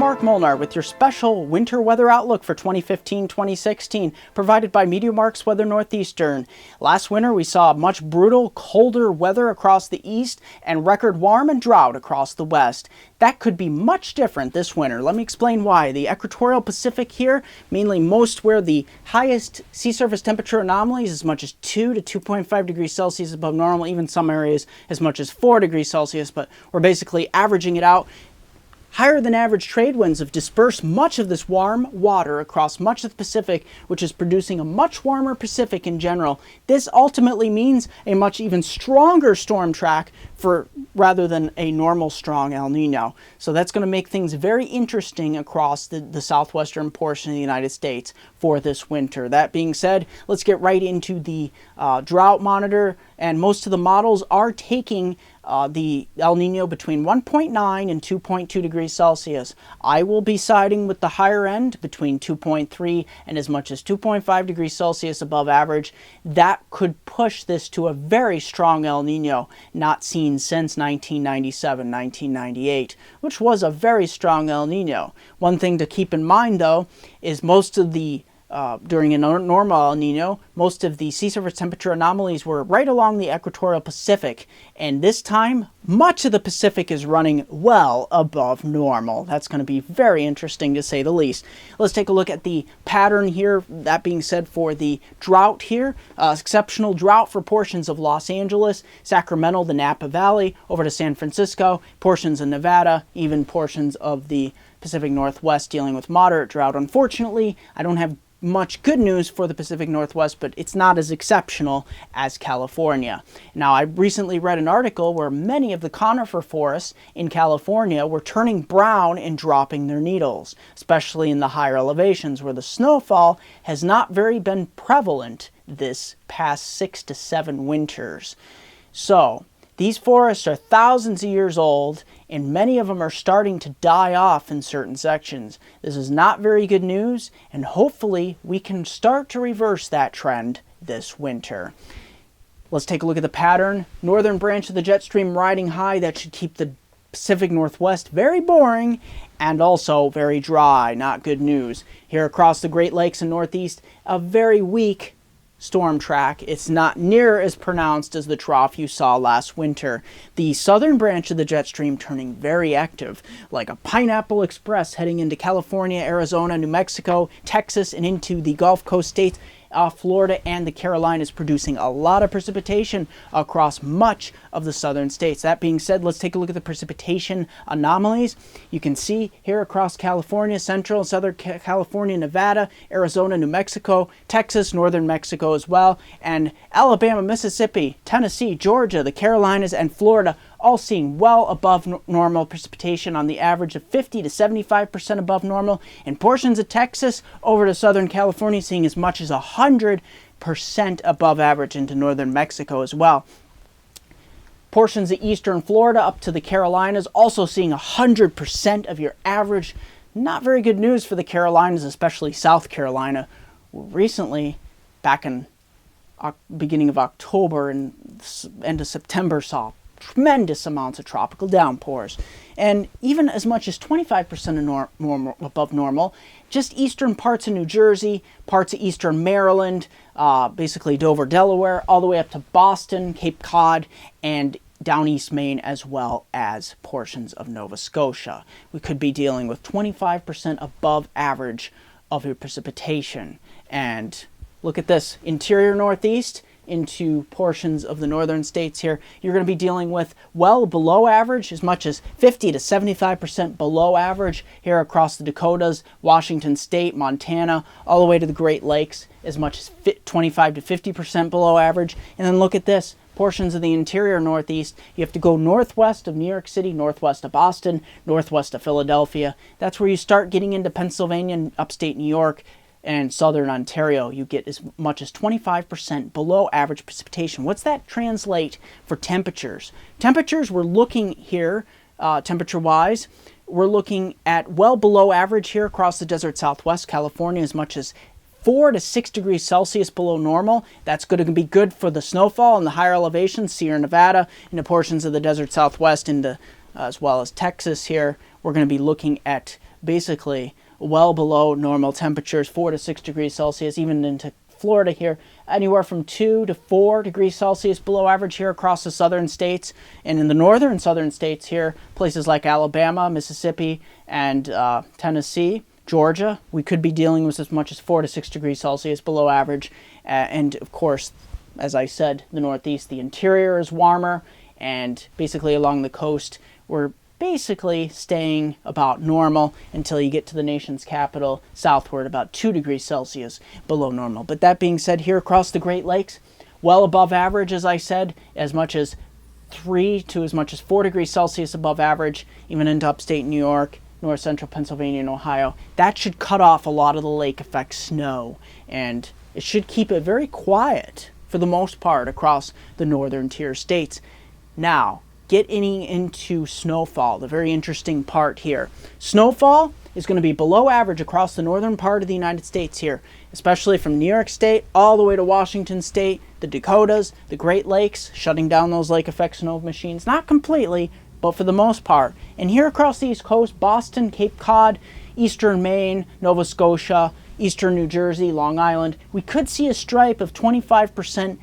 Mark Molnar with your special winter weather outlook for 2015-2016, provided by MeteoMark's Weather Northeastern. Last winter we saw much brutal, colder weather across the east and record warm and drought across the west. That could be much different this winter. Let me explain why. The equatorial Pacific here, mainly most where the highest sea surface temperature anomalies as much as 2 to 2.5 degrees Celsius above normal, even some areas as much as 4 degrees Celsius, but we're basically averaging it out. Higher than average trade winds have dispersed much of this warm water across much of the Pacific, which is producing a much warmer Pacific in general. This ultimately means a much even stronger storm track rather than a normal strong El Nino. So that's going to make things very interesting across the southwestern portion of the United States for this winter. That being said, let's get right into the drought monitor, and most of the models are taking the El Nino between 1.9 and 2.2 degrees Celsius. I will be siding with the higher end between 2.3 and as much as 2.5 degrees Celsius above average. That could push this to a very strong El Nino, not seen since 1997-1998, which was a very strong El Nino. One thing to keep in mind, though, is most of the during a normal El Nino, most of the sea surface temperature anomalies were right along the equatorial Pacific, and this time much of the Pacific is running well above normal. That's going to be very interesting to say the least. Let's take a look at the pattern here. That being said, for the drought here, exceptional drought for portions of Los Angeles, Sacramento, the Napa Valley, over to San Francisco, portions of Nevada, even portions of the Pacific Northwest dealing with moderate drought. Unfortunately, I don't have much good news for the Pacific Northwest, but it's not as exceptional as California. Now, I recently read an article where many of the conifer forests in California were turning brown and dropping their needles, especially in the higher elevations where the snowfall has not very been prevalent this past 6 to 7 winters. So, these forests are thousands of years old, and many of them are starting to die off in certain sections. This is not very good news, and hopefully we can start to reverse that trend this winter. Let's take a look at the pattern. Northern branch of the jet stream riding high. That should keep the Pacific Northwest very boring and also very dry. Not good news. Here across the Great Lakes and Northeast, a very weak storm track. It's not near as pronounced as the trough you saw last winter. The southern branch of the jet stream turning very active, like a pineapple express heading into California, Arizona, New Mexico, Texas, and into the Gulf Coast states. Florida and the Carolinas, producing a lot of precipitation across much of the southern states. That being said, let's take a look at the precipitation anomalies. You can see here across California, central and southern California, Nevada, Arizona, New Mexico, Texas, northern Mexico as well, and Alabama, Mississippi, Tennessee, Georgia, the Carolinas, and Florida, all seeing well above normal precipitation on the average of 50 to 75% above normal, and portions of Texas over to southern California seeing as much as 100% above average into northern Mexico as well. Portions of eastern Florida up to the Carolinas also seeing 100% of your average. Not very good news for the Carolinas, especially South Carolina. Recently, back in beginning of October and end of September, saw tremendous amounts of tropical downpours, and even as much as 25% above normal. Just eastern parts of New Jersey, parts of eastern Maryland, basically Dover, Delaware, all the way up to Boston, Cape Cod, and down East Maine, as well as portions of Nova Scotia. We could be dealing with 25% above average of your precipitation. And look at this, interior Northeast into portions of the northern states here, you're going to be dealing with well below average, as much as 50 to 75% below average here across the Dakotas, Washington State, Montana, all the way to the Great Lakes, as much as 25 to 50% below average. And then look at this, portions of the interior Northeast, you have to go northwest of New York City, northwest of Boston, northwest of Philadelphia. That's where you start getting into Pennsylvania and upstate New York and southern Ontario. You get as much as 25% below average precipitation. What's that translate for temperatures? Temperatures, we're looking here, temperature-wise, we're looking at well below average here across the desert Southwest California, as much as 4 to 6 degrees Celsius below normal. That's going to be good for the snowfall in the higher elevations, Sierra Nevada, into portions of the desert Southwest, into as well as Texas here. We're going to be looking at basically well below normal temperatures, 4 to 6 degrees Celsius, even into Florida here, anywhere from 2 to 4 degrees Celsius below average here across the southern states. And in the northern southern states here, places like Alabama, Mississippi, and Tennessee, Georgia, we could be dealing with as much as 4 to 6 degrees Celsius below average. And of course, as I said, the Northeast, the interior is warmer, and basically along the coast, we're basically staying about normal until you get to the nation's capital, southward, about 2 degrees Celsius below normal. But that being said, here across the Great Lakes, well above average, as I said, as much as 3 to as much as 4 degrees Celsius above average, even into upstate New York, north central Pennsylvania and Ohio. That should cut off a lot of the lake effect snow, and it should keep it very quiet for the most part across the northern tier states. Now, getting into snowfall, the very interesting part here. Snowfall is going to be below average across the northern part of the United States here, especially from New York State all the way to Washington State, the Dakotas, the Great Lakes, shutting down those lake effect snow machines, not completely, but for the most part. And here across the East Coast, Boston, Cape Cod, eastern Maine, Nova Scotia, eastern New Jersey, Long Island, we could see a stripe of 25%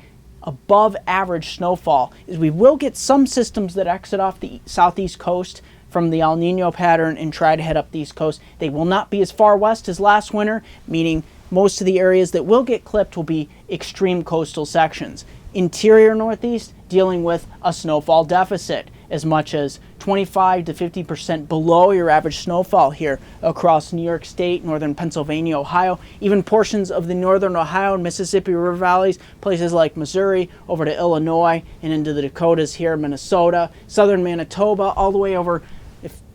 above average snowfall. Is we will get some systems that exit off the southeast coast from the El Nino pattern and try to head up the East Coast. They will not be as far west as last winter, meaning most of the areas that will get clipped will be extreme coastal sections. Interior Northeast dealing with a snowfall deficit, as much as 25 to 50% below your average snowfall here across New York State, northern Pennsylvania, Ohio, even portions of the northern Ohio and Mississippi River valleys, places like Missouri, over to Illinois and into the Dakotas here, Minnesota, southern Manitoba, all the way over.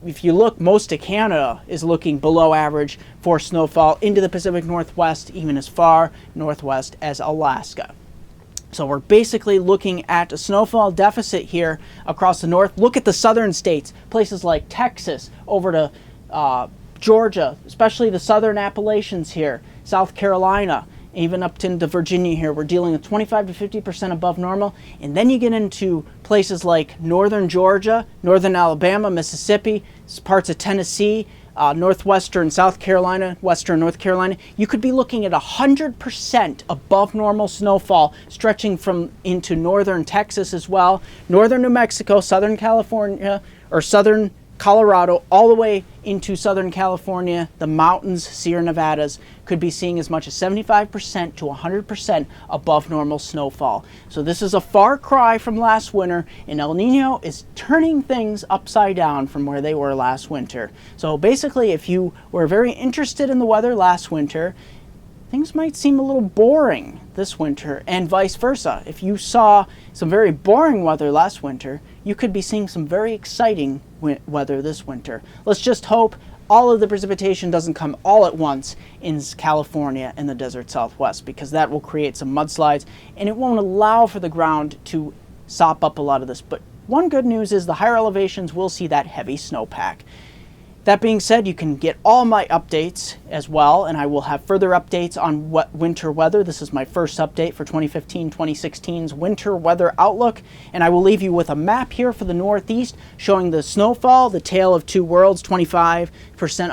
If you look, most of Canada is looking below average for snowfall into the Pacific Northwest, even as far northwest as Alaska. So we're basically looking at a snowfall deficit here across the north. Look at the southern states, places like Texas, over to Georgia, especially the southern Appalachians here, South Carolina, even up into Virginia here. We're dealing with 25 to 50% above normal. And then you get into places like northern Georgia, northern Alabama, Mississippi, parts of Tennessee, northwestern South Carolina, western North Carolina. You could be looking at 100% above normal snowfall stretching from into northern Texas as well, northern New Mexico, southern California, or southern Colorado, all the way into southern California, the mountains, Sierra Nevadas, could be seeing as much as 75% to 100% above normal snowfall. So this is a far cry from last winter, and El Nino is turning things upside down from where they were last winter. So basically, if you were very interested in the weather last winter, things might seem a little boring this winter, and vice versa. If you saw some very boring weather last winter, you could be seeing some very exciting weather this winter. Let's just hope all of the precipitation doesn't come all at once in California and the desert Southwest, because that will create some mudslides and it won't allow for the ground to sop up a lot of this. But one good news is the higher elevations will see that heavy snowpack. That being said, you can get all my updates as well, and I will have further updates on winter weather. This is my first update for 2015-2016's winter weather outlook, and I will leave you with a map here for the Northeast showing the snowfall, the tale of two worlds, 25%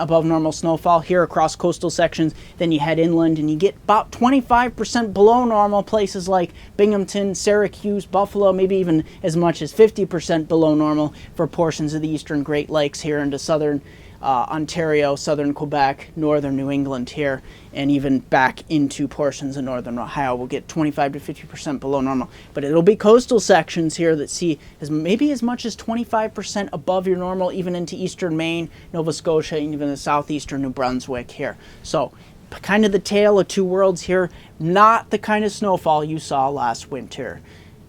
above normal snowfall here across coastal sections. Then you head inland and you get about 25% below normal places like Binghamton, Syracuse, Buffalo, maybe even as much as 50% below normal for portions of the eastern Great Lakes here into southern Ontario, southern Quebec, northern New England here, and even back into portions of northern Ohio. We'll get 25 to 50% below normal. But it'll be coastal sections here that see maybe as much as 25% above your normal, even into eastern Maine, Nova Scotia, and even the southeastern New Brunswick here. So kind of the tale of two worlds here, not the kind of snowfall you saw last winter.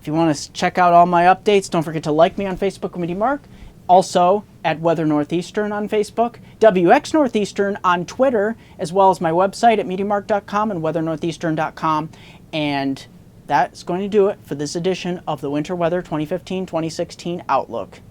If you want to check out all my updates, don't forget to like me on Facebook, MeteoMark. Also at Weather Northeastern on Facebook, WX Northeastern on Twitter, as well as my website at MeteoMark.com and WeatherNortheastern.com. And that's going to do it for this edition of the Winter Weather 2015-2016 Outlook.